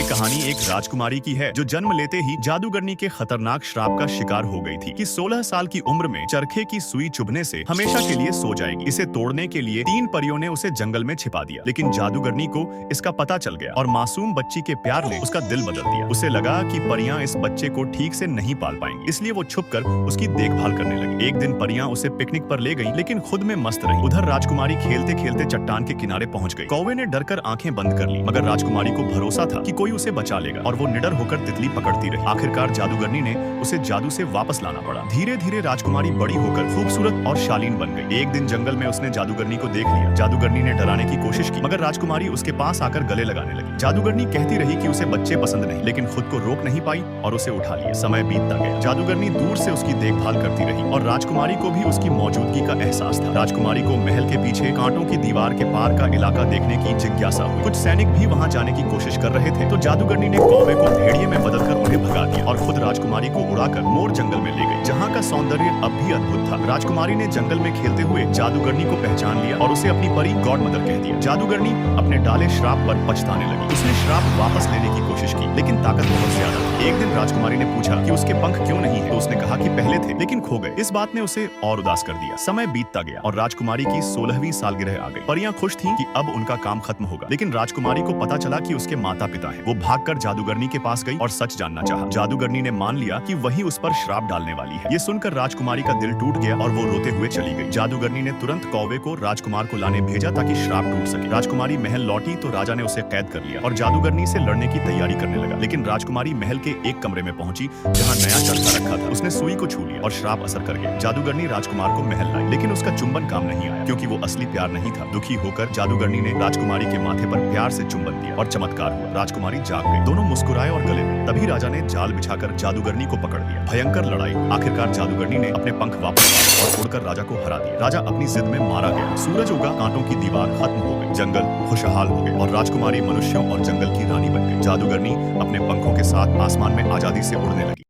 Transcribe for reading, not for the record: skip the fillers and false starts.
कहानी एक राजकुमारी की है जो जन्म लेते ही जादूगरनी के खतरनाक श्राप का शिकार हो गई थी कि 16 साल की उम्र में चरखे की सुई चुभने से हमेशा के लिए सो जाएगी। इसे तोड़ने के लिए 3 परियों ने उसे जंगल में छिपा दिया, लेकिन जादूगरनी को इसका पता चल गया और मासूम बच्ची के प्यार ने उसका दिल बदल दिया। उसे लगा कि परियां इस बच्चे को ठीक से नहीं पाल पाएंगी, इसलिए वो छुपकर उसकी देखभाल करने लगी। एक दिन परियां उसे पिकनिक पर ले गईं, लेकिन खुद में मस्त रहीं। उधर राजकुमारी खेलते खेलते चट्टान के किनारे पहुंच गई। कौवे ने डरकर आंखें बंद कर ली, मगर राजकुमारी को भरोसा था कि कोई उसे बचा लेगा और वो निडर होकर तितली पकड़ती रही। आखिरकार जादूगरनी ने उसे जादू से वापस लाना पड़ा। धीरे धीरे राजकुमारी बड़ी होकर खूबसूरत और शालीन बन गई। एक दिन जंगल में उसने जादूगरनी को देख लिया। जादूगरनी ने डराने की कोशिश की, मगर राजकुमारी उसके पास आकर गले लगाने लगी। जादूगरनी कहती रही कि उसे बच्चे पसंद नहीं, लेकिन खुद को रोक नहीं पाई और उसे उठा लिया। समय बीतता गया। जादूगरनी दूर से उसकी देखभाल करती रही और राजकुमारी को भी उसकी मौजूदगी का एहसास था। राजकुमारी को महल के पीछे कांटों की दीवार के पार का इलाका देखने की जिज्ञासा हुई। कुछ सैनिक भी वहां जाने की कोशिश कर रहे थे, तो जादूगरनी ने कौवे को भेड़िए में बदलकर उन्हें भगा दिया और खुद राजकुमारी को उड़ाकर मोर जंगल में ले गई, जहाँ का सौंदर्य अब भी अद्भुत था। राजकुमारी ने जंगल में खेलते हुए जादूगरनी को पहचान लिया और उसे अपनी परी गॉड मदर कह दिया। जादूगरनी अपने डाले श्राप पर पछताने लगी। उसने श्राप वापस लेने की कोशिश की, लेकिन ताकत बहुत ज्यादा थी। एक दिन राजकुमारी ने पूछा कि उसके पंख क्यों नहीं है, तो उसने कहा कि पहले थे लेकिन खो गए। इस बात ने उसे और उदास कर दिया। समय बीतता गया और राजकुमारी की 16वीं सालगिरह आ गई। परियां खुश थीं कि अब उनका काम खत्म होगा, लेकिन राजकुमारी को पता चला कि उसके माता पिता हैं। वो भागकर जादूगरनी के पास गई और सच जानना चाहा। जादूगरनी ने मान लिया कि वही उस पर श्राप डालने वाली है। ये सुनकर राजकुमारी का दिल टूट गया और वो रोते हुए चली गई। जादूगरनी ने तुरंत कौवे को राजकुमार को लाने भेजा ताकि श्राप टूट सके। राजकुमारी महल लौटी तो राजा ने उसे कैद कर लिया और जादूगरनी से लड़ने की तैयारी करने लगा, लेकिन राजकुमारी महल के एक कमरे में पहुंची जहाँ नया चरखा रखा था। उसने सुई को छू लिया और श्राप असर कर गया। जादूगरनी राजकुमार को महल लाई, लेकिन उसका चुंबन काम नहीं आया, क्योंकि वो असली प्यार नहीं था। दुखी होकर जादूगरनी ने राजकुमारी के माथे पर प्यार से चुंबन दिया और चमत्कार हुआ। राजकुमारी जाग गई। दोनों मुस्कुराए और गले मिले। तभी राजा ने जाल बिछाकर जादूगरनी को पकड़ लिया। भयंकर लड़ाई। आखिरकार जादूगरनी ने अपने पंख वापस लाए और उड़कर राजा को हरा दिया। राजा अपनी जिद में मारा गया। सूरज उगा, कांटों की दीवार खत्म हो गई, जंगल खुशहाल हो गया और राजकुमारी मनुष्यों और जंगल की रानी बन गई। जादूगरनी अपने पंखों के साथ आसमान में आजादी से उड़ने लगी।